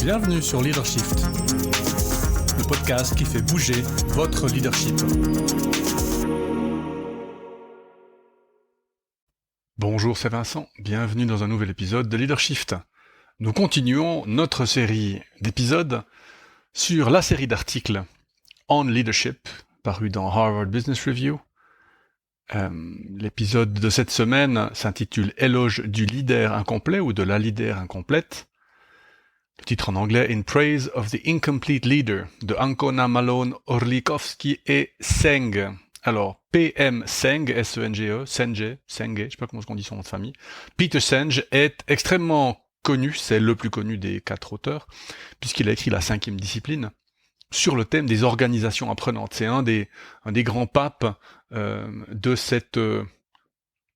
Bienvenue sur Leadershift, le podcast qui fait bouger votre leadership. Bonjour, c'est Vincent, bienvenue dans un nouvel épisode de Leadershift. Nous continuons notre série d'épisodes sur la série d'articles On Leadership, paru dans Harvard Business Review. L'épisode de cette semaine s'intitule Éloge du leader incomplet ou de la leader incomplète. Le titre en anglais In Praise of the Incomplete Leader de Ancona, Malone, Orlikowski et Senge. Alors, PM Senge, S-E-N-G-E, Senge, je sais pas comment on dit son nom de famille. Peter Senge est extrêmement connu, c'est le plus connu des 4 auteurs, puisqu'il a écrit la 5e discipline sur le thème des organisations apprenantes. C'est un des grands papes de cette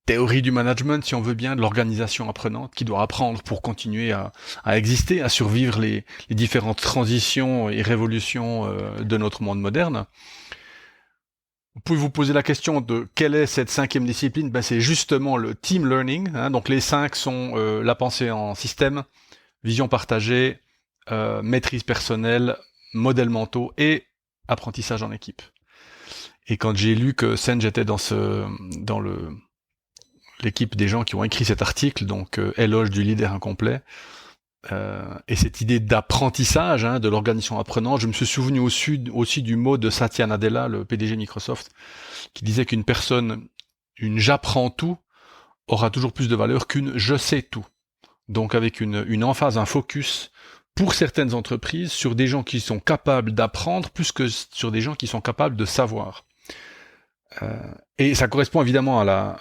théorie du management, si on veut bien, de l'organisation apprenante, qui doit apprendre pour continuer à exister, à survivre les différentes transitions et révolutions de notre monde moderne. Vous pouvez vous poser la question de quelle est cette 5e discipline. C'est justement le team learning. Donc les 5 sont la pensée en système, vision partagée, maîtrise personnelle, modèles mentaux et apprentissage en équipe. Et quand j'ai lu que Senge était dans l'équipe des gens qui ont écrit cet article, donc éloge du leader incomplet, et cette idée d'apprentissage de l'organisation apprenante, je me suis souvenu aussi du mot de Satya Nadella, le PDG de Microsoft, qui disait qu'une personne, une j'apprends tout, aura toujours plus de valeur qu'une je sais tout. Donc avec une emphase, un focus pour certaines entreprises sur des gens qui sont capables d'apprendre plus que sur des gens qui sont capables de savoir. Et ça correspond évidemment à la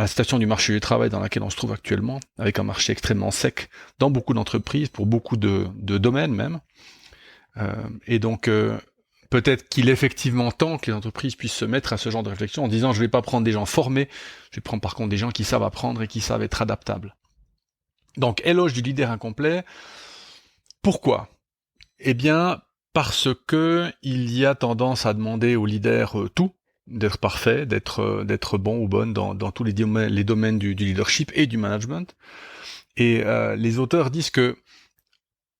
situation du marché du travail dans laquelle on se trouve actuellement, avec un marché extrêmement sec dans beaucoup d'entreprises, pour beaucoup de domaines même. Et donc, peut-être qu'il est effectivement temps que les entreprises puissent se mettre à ce genre de réflexion en disant « je vais pas prendre des gens formés, je vais prendre par contre des gens qui savent apprendre et qui savent être adaptables ». Donc, éloge du leader incomplet. Pourquoi ? Eh bien, parce que il y a tendance à demander au leader tout, d'être parfait, d'être bon ou bonne dans tous les domaines du leadership et du management. Et les auteurs disent que,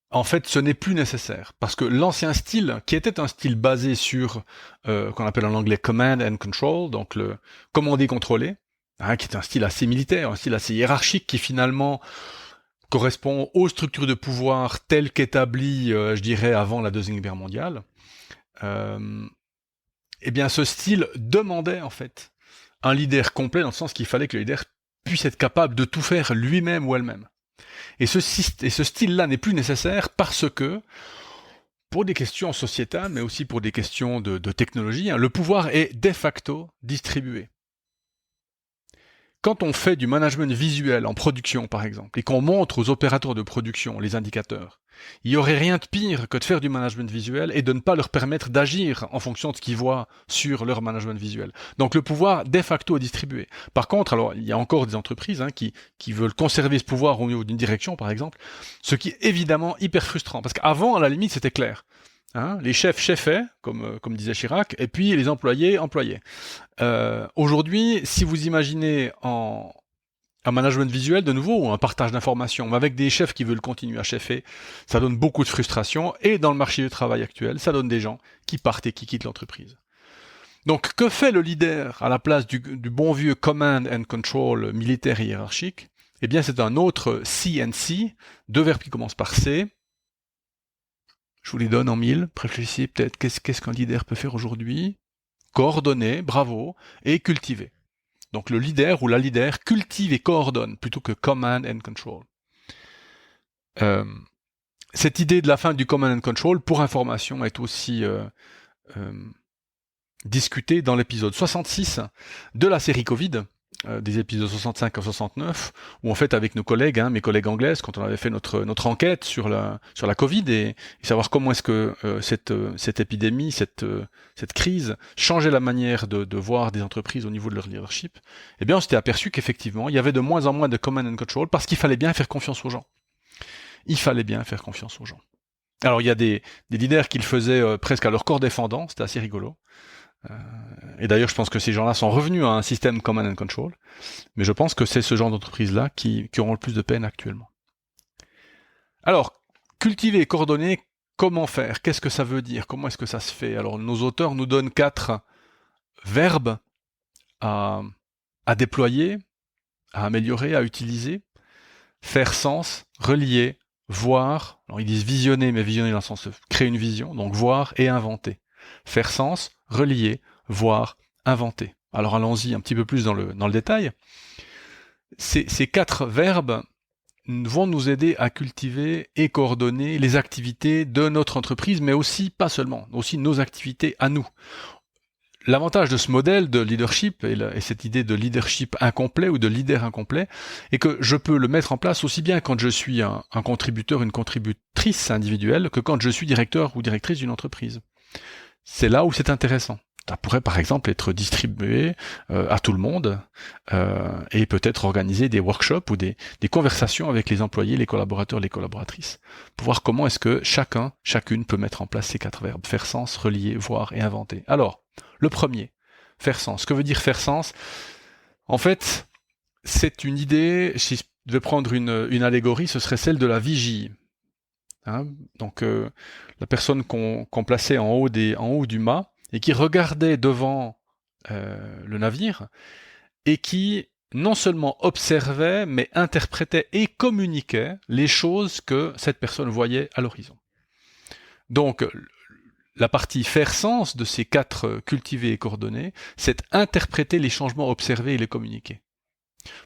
en fait, ce n'est plus nécessaire. Parce que l'ancien style, qui était un style basé sur, qu'on appelle en anglais command and control, donc le commander, contrôler, qui est un style assez militaire, un style assez hiérarchique, qui finalement correspond aux structures de pouvoir telles qu'établies, je dirais, avant la Deuxième Guerre mondiale. Eh bien, ce style demandait, en fait, un leader complet, dans le sens qu'il fallait que le leader puisse être capable de tout faire lui-même ou elle-même. Et ce style-là n'est plus nécessaire parce que, pour des questions sociétales, mais aussi pour des questions de technologie, le pouvoir est de facto distribué. Quand on fait du management visuel en production, par exemple, et qu'on montre aux opérateurs de production les indicateurs, il n'y aurait rien de pire que de faire du management visuel et de ne pas leur permettre d'agir en fonction de ce qu'ils voient sur leur management visuel. Donc le pouvoir, de facto, est distribué. Par contre, alors il y a encore des entreprises qui veulent conserver ce pouvoir au niveau d'une direction, par exemple, ce qui est évidemment hyper frustrant. Parce qu'avant, à la limite, c'était clair. Les chefs chefaient, comme disait Chirac, et puis les employés employaient. Aujourd'hui, si vous imaginez un management visuel de nouveau ou un partage d'informations, mais avec des chefs qui veulent continuer à cheffer, ça donne beaucoup de frustration, et dans le marché du travail actuel, ça donne des gens qui partent et qui quittent l'entreprise. Donc, que fait le leader à la place du bon vieux command and control militaire et hiérarchique ? Eh bien, c'est un autre CNC, 2 verbes qui commencent par C. Je vous les donne en 1000, réfléchissez peut-être qu'est-ce qu'un leader peut faire aujourd'hui ? Coordonner, bravo, et cultiver. Donc le leader ou la leader cultive et coordonne plutôt que command and control. Cette idée de la fin du command and control, pour information, est aussi discutée dans l'épisode 66 de la série Covid, des épisodes 65 à 69, où en fait avec nos collègues, mes collègues anglaises, quand on avait fait notre enquête sur la Covid et savoir comment est-ce que cette épidémie, cette crise changeait la manière de voir des entreprises au niveau de leur leadership, eh bien on s'était aperçu qu'effectivement il y avait de moins en moins de command and control parce qu'il fallait bien faire confiance aux gens. Alors il y a des leaders qui le faisaient presque à leur corps défendant, c'était assez rigolo. Et d'ailleurs, je pense que ces gens-là sont revenus à un système command and control, mais je pense que c'est ce genre d'entreprise-là qui auront le plus de peine actuellement. Alors, cultiver et coordonner, comment faire? Qu'est-ce que ça veut dire? Comment est-ce que ça se fait? Alors, nos auteurs nous donnent 4 verbes à déployer, à améliorer, à utiliser. Faire sens, relier, voir. Alors, ils disent visionner, mais visionner dans le sens de créer une vision. Donc, voir et inventer. Faire sens, relier, voir, inventer. Alors, allons-y un petit peu plus dans le détail. Ces 4 verbes vont nous aider à cultiver et coordonner les activités de notre entreprise, mais aussi, pas seulement, aussi nos activités à nous. L'avantage de ce modèle de leadership et cette idée de leadership incomplet ou de leader incomplet est que je peux le mettre en place aussi bien quand je suis un contributeur, une contributrice individuelle que quand je suis directeur ou directrice d'une entreprise. C'est là où c'est intéressant. Ça pourrait par exemple être distribué à tout le monde et peut-être organiser des workshops ou des conversations avec les employés, les collaborateurs, les collaboratrices pour voir comment est-ce que chacune peut mettre en place ces 4 verbes. Faire sens, relier, voir et inventer. Alors, le premier, faire sens. Que veut dire faire sens? En fait, c'est une idée, si je devais prendre une allégorie, ce serait celle de la vigie. Donc la personne qu'on plaçait en haut du mât et qui regardait devant le navire et qui non seulement observait, mais interprétait et communiquait les choses que cette personne voyait à l'horizon. Donc, la partie faire sens de ces 4 cultivés et coordonnés, c'est interpréter les changements observés et les communiquer.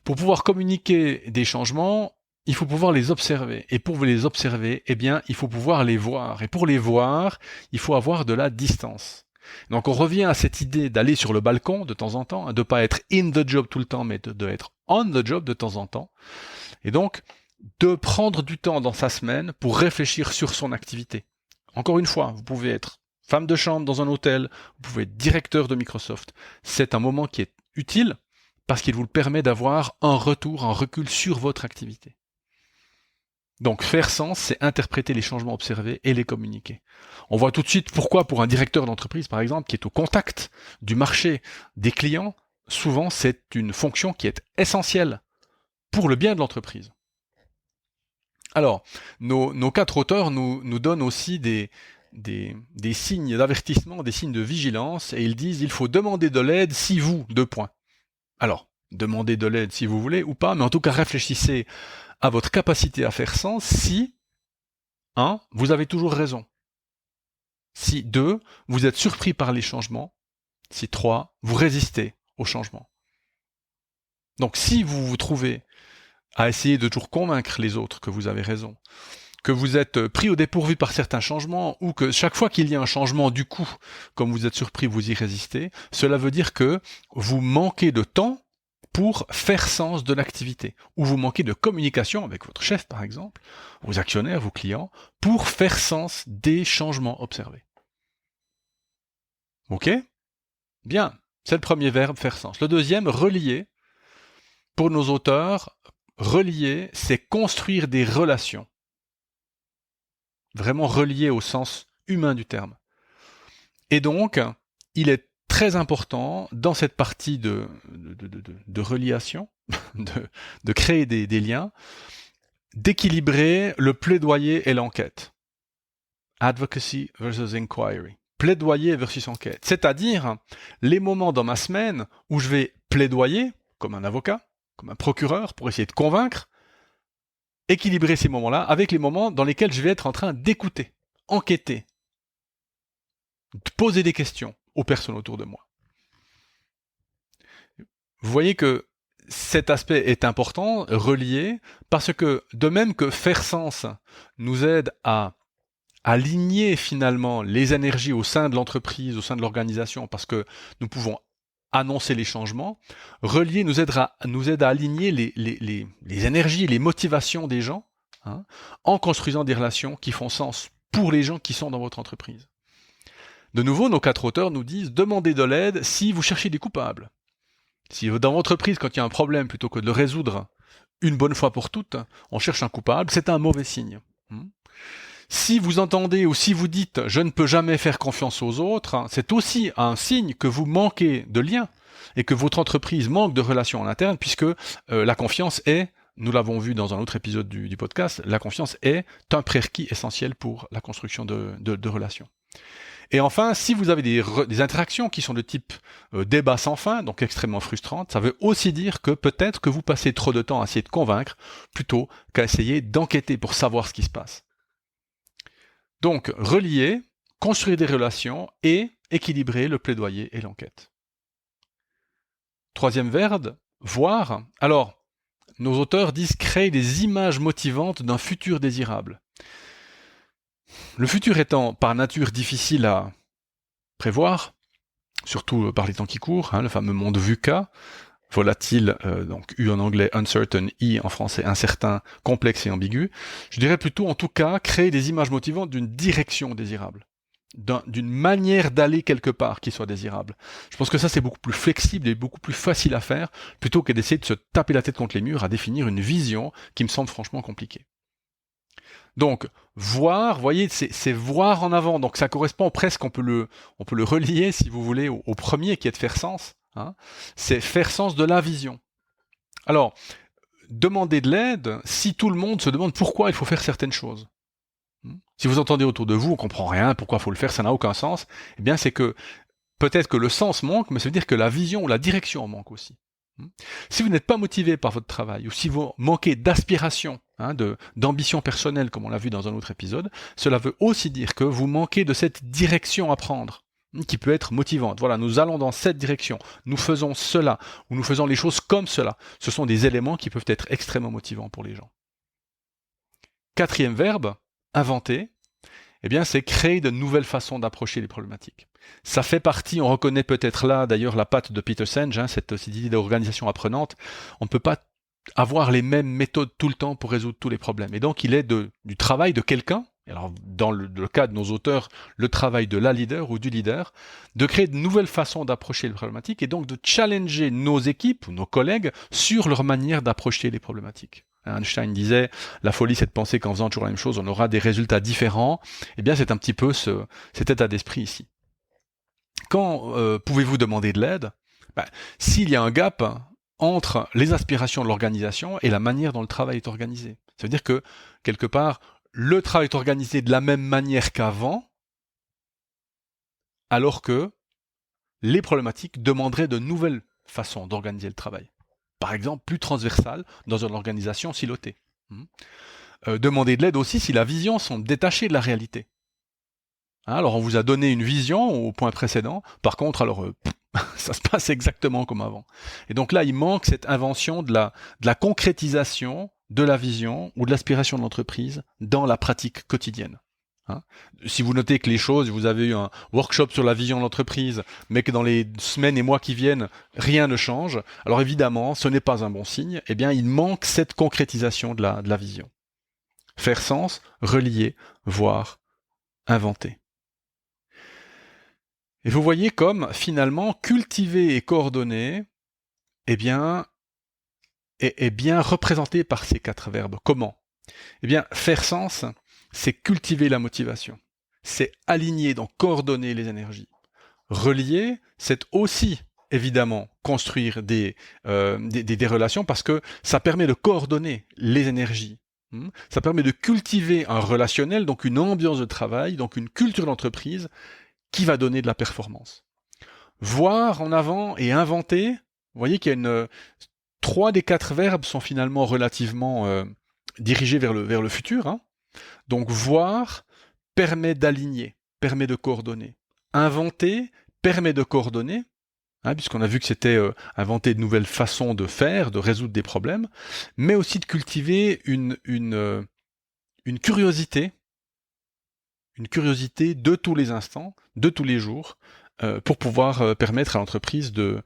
Pour pouvoir communiquer des changements, il faut pouvoir les observer. Et pour les observer, eh bien, il faut pouvoir les voir. Et pour les voir, il faut avoir de la distance. Donc on revient à cette idée d'aller sur le balcon de temps en temps, de ne pas être in the job tout le temps, mais de être on the job de temps en temps. Et donc, de prendre du temps dans sa semaine pour réfléchir sur son activité. Encore une fois, vous pouvez être femme de chambre dans un hôtel, vous pouvez être directeur de Microsoft. C'est un moment qui est utile parce qu'il vous permet d'avoir un retour, un recul sur votre activité. Donc faire sens, c'est interpréter les changements observés et les communiquer. On voit tout de suite pourquoi pour un directeur d'entreprise, par exemple, qui est au contact du marché, des clients, souvent c'est une fonction qui est essentielle pour le bien de l'entreprise. Alors, nos 4 auteurs nous donnent aussi des signes d'avertissement, des signes de vigilance, et ils disent il faut demander de l'aide si vous, 2 points. Alors, demandez de l'aide si vous voulez ou pas, mais en tout cas réfléchissez à votre capacité à faire sens si, 1, vous avez toujours raison. Si, 2, vous êtes surpris par les changements. Si, 3, vous résistez aux changements. Donc si vous vous trouvez à essayer de toujours convaincre les autres que vous avez raison, que vous êtes pris au dépourvu par certains changements, ou que chaque fois qu'il y a un changement, du coup, comme vous êtes surpris, vous y résistez, cela veut dire que vous manquez de temps pour faire sens de l'activité, ou vous manquez de communication avec votre chef, par exemple, vos actionnaires, vos clients, pour faire sens des changements observés. Ok? Bien, c'est le premier verbe, faire sens. Le deuxième, relier. Pour nos auteurs, relier, c'est construire des relations. Vraiment relier au sens humain du terme. Et donc, il est très important dans cette partie de reliation, de créer des liens, d'équilibrer le plaidoyer et l'enquête. Advocacy versus inquiry. Plaidoyer versus enquête. C'est-à-dire les moments dans ma semaine où je vais plaidoyer, comme un avocat, comme un procureur, pour essayer de convaincre, équilibrer ces moments-là avec les moments dans lesquels je vais être en train d'écouter, enquêter, de poser des questions aux personnes autour de moi. Vous voyez que cet aspect est important, relié, parce que de même que faire sens nous aide à aligner finalement les énergies au sein de l'entreprise, au sein de l'organisation, parce que nous pouvons annoncer les changements, relier nous aide à aligner les énergies, les motivations des gens, en construisant des relations qui font sens pour les gens qui sont dans votre entreprise. De nouveau, nos 4 auteurs nous disent « Demandez de l'aide si vous cherchez des coupables ». Si dans votre entreprise, quand il y a un problème, plutôt que de le résoudre une bonne fois pour toutes, on cherche un coupable, c'est un mauvais signe. Si vous entendez ou si vous dites « je ne peux jamais faire confiance aux autres », c'est aussi un signe que vous manquez de liens et que votre entreprise manque de relations en interne, puisque la confiance est nous l'avons vu dans un autre épisode du podcast, la confiance est un prérequis essentiel pour la construction de relations. Et enfin, si vous avez des interactions qui sont de type débat sans fin, donc extrêmement frustrantes, ça veut aussi dire que peut-être que vous passez trop de temps à essayer de convaincre plutôt qu'à essayer d'enquêter pour savoir ce qui se passe. Donc, relier, construire des relations et équilibrer le plaidoyer et l'enquête. Troisième verbe, voir. Alors, nos auteurs disent créer des images motivantes d'un futur désirable. Le futur étant par nature difficile à prévoir, surtout par les temps qui courent, le fameux monde VUCA, volatile, donc U en anglais, uncertain, I en français, incertain, complexe et ambigu. Je dirais plutôt, en tout cas, créer des images motivantes d'une direction désirable, d'une manière d'aller quelque part qui soit désirable. Je pense que ça, c'est beaucoup plus flexible et beaucoup plus facile à faire, plutôt que d'essayer de se taper la tête contre les murs à définir une vision qui me semble franchement compliquée. Donc, voir, vous voyez, c'est voir en avant. Donc, ça correspond presque, on peut le relier, si vous voulez, au premier qui est de faire sens. C'est faire sens de la vision. Alors, demander de l'aide si tout le monde se demande pourquoi il faut faire certaines choses. Si vous entendez autour de vous, on comprend rien, pourquoi il faut le faire, ça n'a aucun sens, eh bien c'est que peut-être que le sens manque, mais ça veut dire que la vision ou la direction manque aussi. Si vous n'êtes pas motivé par votre travail, ou si vous manquez d'aspiration, d'ambition personnelle, comme on l'a vu dans un autre épisode, cela veut aussi dire que vous manquez de cette direction à prendre, qui peut être motivante. Voilà, nous allons dans cette direction, nous faisons cela, ou nous faisons les choses comme cela. Ce sont des éléments qui peuvent être extrêmement motivants pour les gens. Quatrième verbe, inventer, eh bien, c'est créer de nouvelles façons d'approcher les problématiques. Ça fait partie, on reconnaît peut-être là, d'ailleurs, la patte de Peter Senge, cette idée d'organisation apprenante. On ne peut pas avoir les mêmes méthodes tout le temps pour résoudre tous les problèmes. Et donc, il est du travail de quelqu'un, alors dans le cas de nos auteurs, le travail de la leader ou du leader, de créer de nouvelles façons d'approcher les problématiques et donc de challenger nos équipes ou nos collègues sur leur manière d'approcher les problématiques. Einstein disait, la folie c'est de penser qu'en faisant toujours la même chose, on aura des résultats différents. Eh bien, c'est un petit peu cet état d'esprit ici. Quand pouvez-vous demander de l'aide ? S'il y a un gap entre les aspirations de l'organisation et la manière dont le travail est organisé. Ça veut dire que, quelque part, le travail est organisé de la même manière qu'avant, alors que les problématiques demanderaient de nouvelles façons d'organiser le travail. Par exemple, plus transversales dans une organisation silotée. Demander de l'aide aussi si la vision sont détachées de la réalité. Alors on vous a donné une vision au point précédent, par contre, alors ça se passe exactement comme avant. Et donc là, il manque cette invention de la concrétisation de la vision ou de l'aspiration de l'entreprise dans la pratique quotidienne. Si vous notez que les choses, vous avez eu un workshop sur la vision de l'entreprise, mais que dans les semaines et mois qui viennent, rien ne change, alors évidemment, ce n'est pas un bon signe. Eh bien, il manque cette concrétisation de la vision. Faire sens, relier, voir, inventer. Et vous voyez comme, finalement, cultiver et coordonner, est bien représenté par ces 4 verbes. Comment ? Eh bien, faire sens, c'est cultiver la motivation. C'est aligner, donc coordonner les énergies. Relier, c'est aussi, évidemment, construire des relations parce que ça permet de coordonner les énergies. Ça permet de cultiver un relationnel, donc une ambiance de travail, donc une culture d'entreprise qui va donner de la performance. Voir en avant et inventer, vous voyez qu'il y a 3 des 4 verbes sont finalement relativement dirigés vers le futur. Donc voir permet d'aligner, permet de coordonner. Inventer permet de coordonner, puisqu'on a vu que c'était inventer de nouvelles façons de faire, de résoudre des problèmes, mais aussi de cultiver une curiosité de tous les instants, de tous les jours, pour pouvoir permettre à l'entreprise de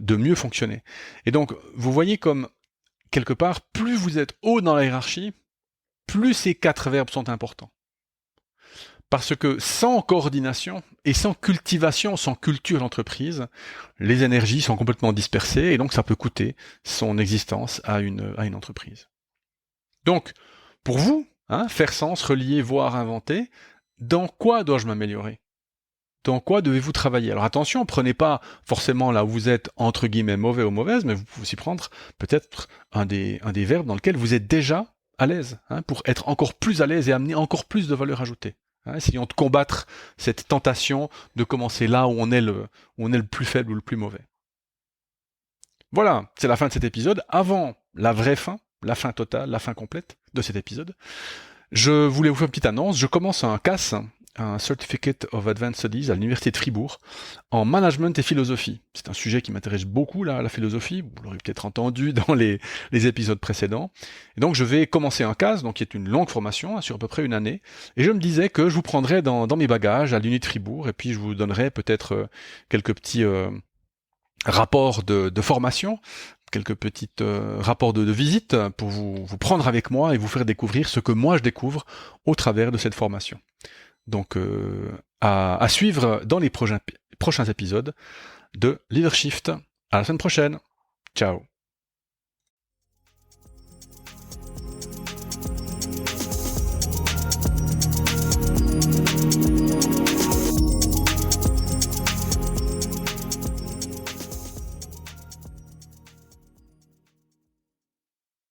mieux fonctionner. Et donc, vous voyez comme, quelque part, plus vous êtes haut dans la hiérarchie, plus ces 4 verbes sont importants. Parce que sans coordination et sans cultivation, sans culture d'entreprise, les énergies sont complètement dispersées et donc ça peut coûter son existence à une entreprise. Donc, pour vous, faire sens, relier, voir, inventer, dans quoi dois-je m'améliorer ? dans quoi devez-vous travailler? Alors attention, prenez pas forcément là où vous êtes entre guillemets mauvais ou mauvaise, mais vous pouvez aussi prendre peut-être un des verbes dans lequel vous êtes déjà à l'aise, hein, pour être encore plus à l'aise et amener encore plus de valeur ajoutée. Hein, essayons de combattre cette tentation de commencer là où on est le plus faible ou le plus mauvais. Voilà, c'est la fin de cet épisode. Avant la vraie fin, la fin totale, la fin complète de cet épisode, je voulais vous faire une petite annonce. Je commence un CAS, un Certificate of Advanced Studies à l'Université de Fribourg, en management et philosophie. C'est un sujet qui m'intéresse beaucoup, la philosophie. Vous l'aurez peut-être entendu dans les épisodes précédents. Et donc je vais commencer un CAS, donc qui est une longue formation, sur à peu près une année. Et je me disais que je vous prendrais dans mes bagages à l'Uni de Fribourg, et puis je vous donnerai peut-être quelques petits rapports de formation, quelques petites rapports de visite pour vous prendre avec moi et vous faire découvrir ce que moi je découvre au travers de cette formation. Donc à suivre dans les prochains épisodes de Leadership. À la semaine prochaine. Ciao.